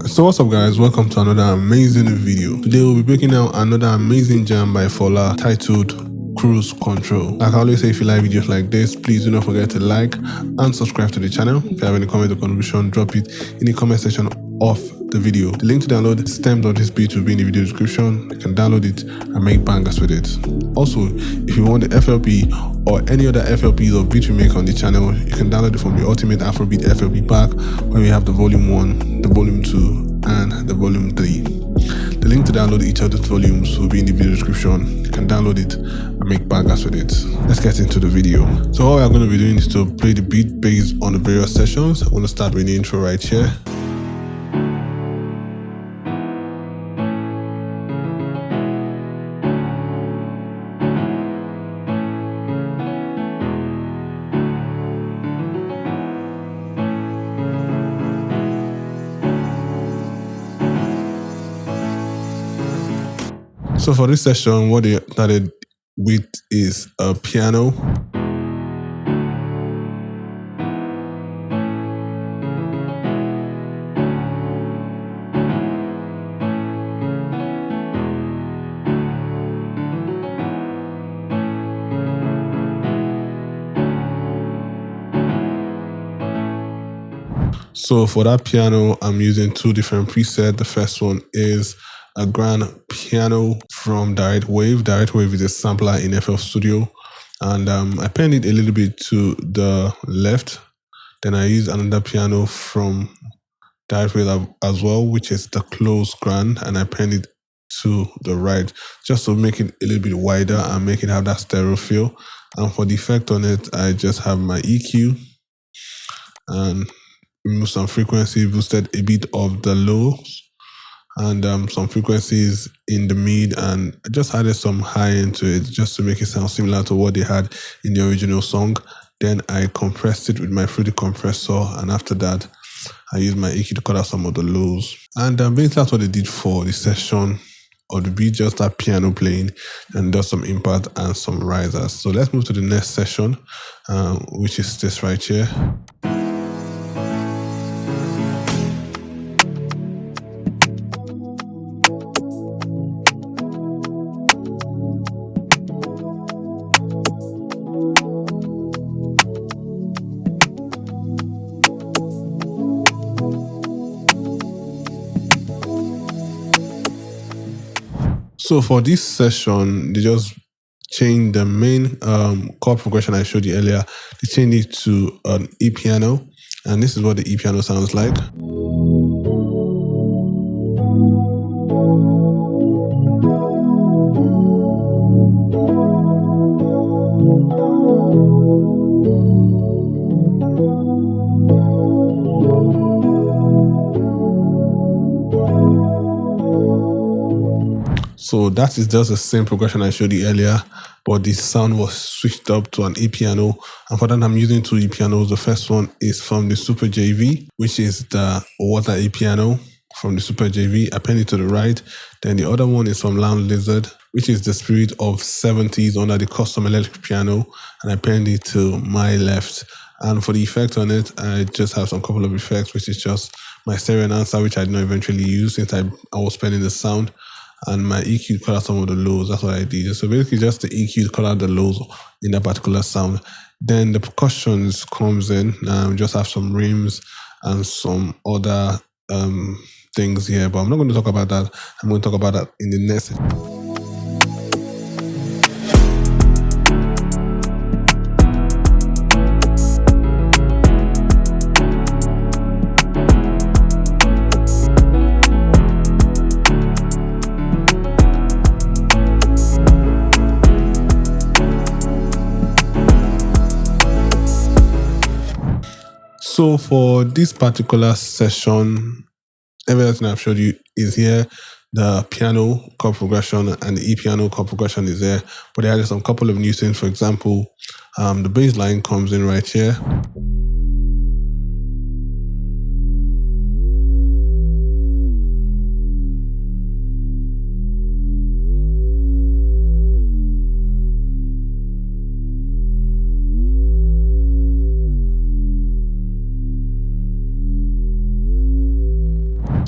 So what's up guys, welcome to another amazing video. Today we'll be breaking down another amazing jam by FOLA titled Cruise Control. Like I always say, if you like videos like this, please do not forget to like and subscribe to the channel. If you have any comment or contribution, drop it in the comment section of the video. The link to download stems of this beat will be in the video description. You can download it and make bangers with it. Also, if you want the FLP or any other FLPs or beat Remake on the channel, you can download it from the Ultimate Afrobeat FLP pack, where we have the volume 1, the volume 2 and the volume 3. The link to download each of these volumes will be in the video description. You can download it and make bangers with it. Let's get into the video. So all we are going to be doing is to play the beat based on the various sessions. I'm going to start with the intro right here. So for this session, what they started with is a piano. So for that piano, I'm using two different presets. The first one is a grand piano from Direct Wave. Direct Wave is a sampler in FL Studio, and I penned it a little bit to the left. Then I use another piano from Direct Wave as well, which is the close grand, and I penned it to the right, just to make it a little bit wider and make it have that stereo feel. And for the effect on it, I just have my EQ and remove some frequency, boosted a bit of the lows, and some frequencies in the mid, and I just added some high into it just to make it sound similar to what they had in the original song. Then I compressed it with my Fruity compressor, and after that I used my EQ to cut out some of the lows. And basically that's what they did for the session of the beat, just that piano playing and does some impact and some risers. So let's move to the next session, which is this right here. So for this session, they just changed the main chord progression I showed you earlier. They changed it to an E piano, and this is what the E piano sounds like. So that is just the same progression I showed you earlier, but the sound was switched up to an E piano. And for that, I'm using two E pianos. The first one is from the Super JV, which is the water E piano from the Super JV. I penned it to the right. Then the other one is from Lounge Lizard, which is the Spirit of 70s under the custom electric piano, and I penned it to my left. And for the effect on it, I just have some couple of effects, which is just my stereo enhancer, which I did not eventually use since I was penning the sound, and my EQ cut out some of the lows. That's what I did. So basically just the EQ cut out the lows in that particular sound. Then the percussions comes in, just have some rims and some other things here, but I'm not going to talk about that. I'm going to talk about that in the next. So for this particular session, everything I've showed you is here. The piano chord progression and the E piano chord progression is there, but they added some couple of new things. For example, the bass line comes in right here.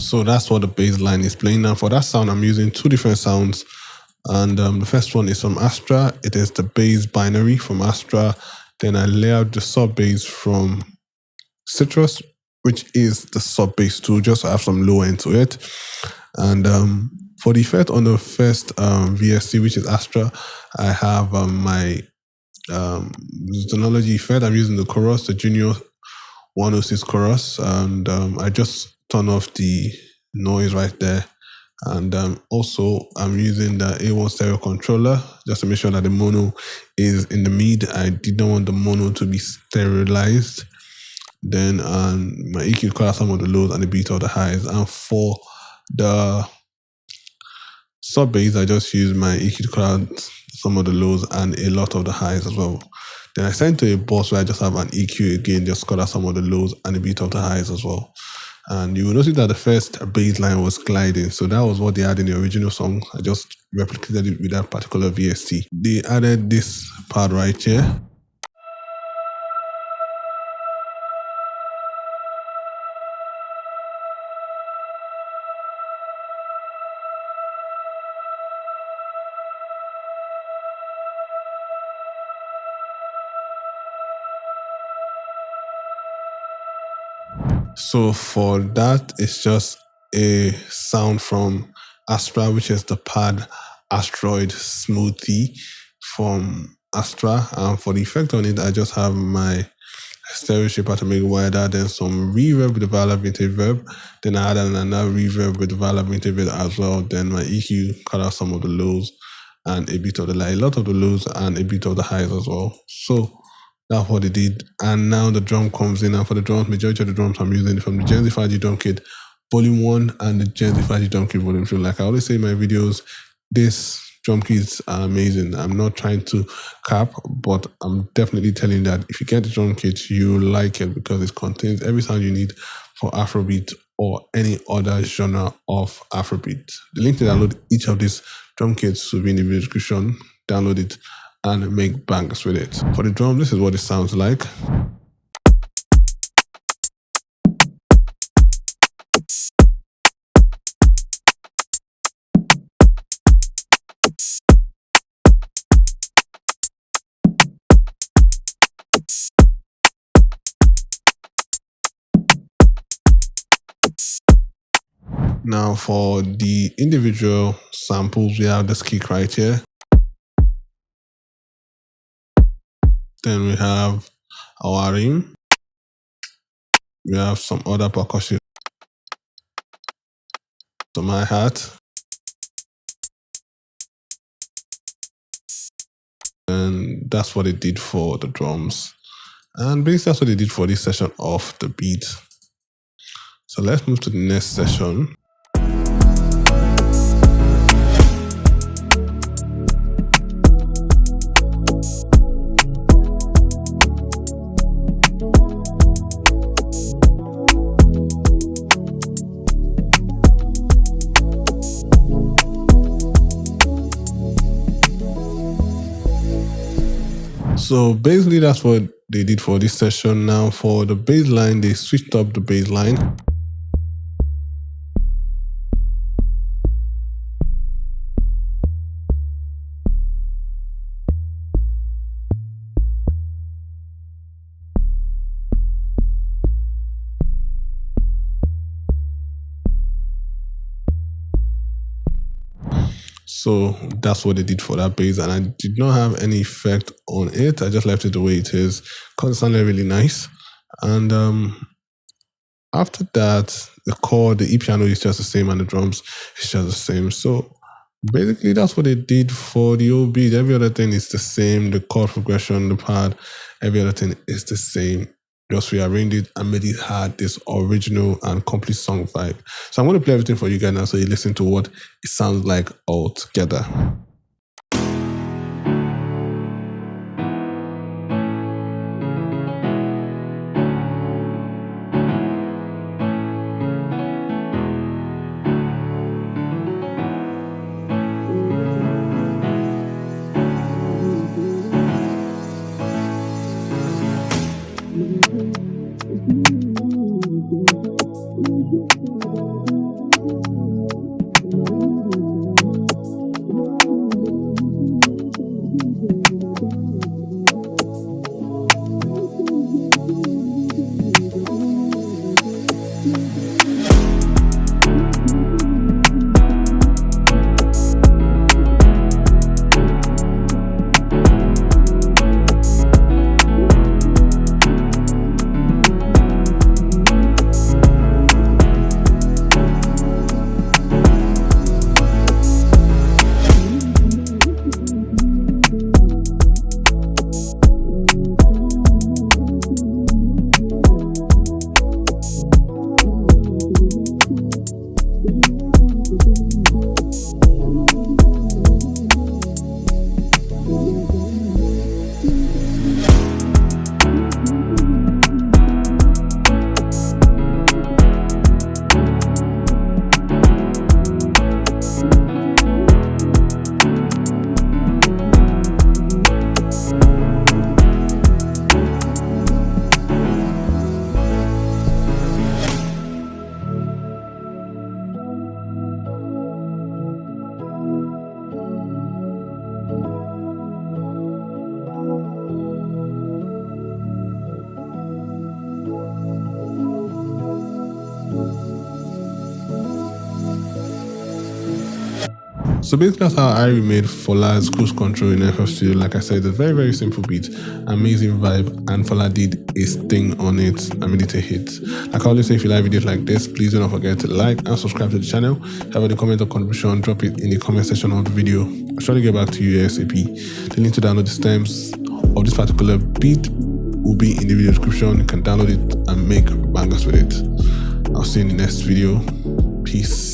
So that's what the bass line is playing. Now for that sound, I'm using two different sounds. And the first one is from Astra. It is the bass binary from Astra. Then I layered the sub bass from Citrus, which is the sub bass too, just to have some low end to it. And for the effect on the first VST, which is Astra, I have my Zonology effect. I'm using the chorus, the Junior 106 chorus, and I just turn off the noise right there. And also, I'm using the A1 stereo controller just to make sure that the mono is in the mid. I did not want the mono to be sterilized. Then my EQ cut out some of the lows and the beat of the highs. And for the sub bass, I just use my EQ to cut out some of the lows and a lot of the highs as well. Then I send to a boss where I just have an EQ again, just cut out some of the lows and a bit of the highs as well. And you will notice that the first bass line was gliding. So that was what they had in the original song. I just replicated it with that particular VST. They added this part right here. So for that, it's just a sound from Astra, which is the pad Asteroid Smoothie from Astra. And for the effect on it, I just have my stereo shaper to make it wider, then some reverb with the Vala Vintage Verb. Then I added another reverb with the Vala Vintage Verb as well. Then my EQ cut out some of the lows and a bit of the a lot of the lows and a bit of the highs as well. So that's what they did. And now the drum comes in. And for the drums, majority of the drums I'm using from the Gen Z 5G Drum Kit Volume 1 and the Gen Z 5G Drum Kit Volume 2. Like I always say in my videos, this drum kits are amazing. I'm not trying to cap, but I'm definitely telling you that if you get the drum kit, you like it because it contains every sound you need for Afrobeat or any other genre of Afrobeat. The link to download each of these drum kits will be in the video description. Download it and make bangs with it. For the drum, this is what it sounds like. Now for the individual samples, we have this kick right here. Then we have our rim. We have some other percussion. Some hi-hat. And that's what it did for the drums. And basically that's what they did for this session of the beat. So let's move to the next session. So basically that's what they did for this session. Now for the bass line, they switched up the bass line. So that's what they did for that bass, and I did not have any effect on it. I just left it the way it is because it sounded really nice. And after that, the chord, the E piano is just the same, and the drums is just the same. So basically, that's what they did for the old beat. Every other thing is the same. The chord progression, the pad, every other thing is the same. Just rearranged it and made it had this original and complete song vibe. So I'm going to play everything for you guys now so you listen to what it sounds like all together. So basically that's how I remade FOLA's Cruise Control in FL Studio. Like I said, it's a very, very simple beat, amazing vibe, and FOLA did his thing on it and made it a hit. Like I always say, if you like videos like this, please do not forget to like and subscribe to the channel. If you have any comment or contribution, drop it in the comment section of the video. I'll try to get back to you ASAP. The link to download the stems of this particular beat will be in the video description. You can download it and make bangers with it. I'll see you in the next video. Peace.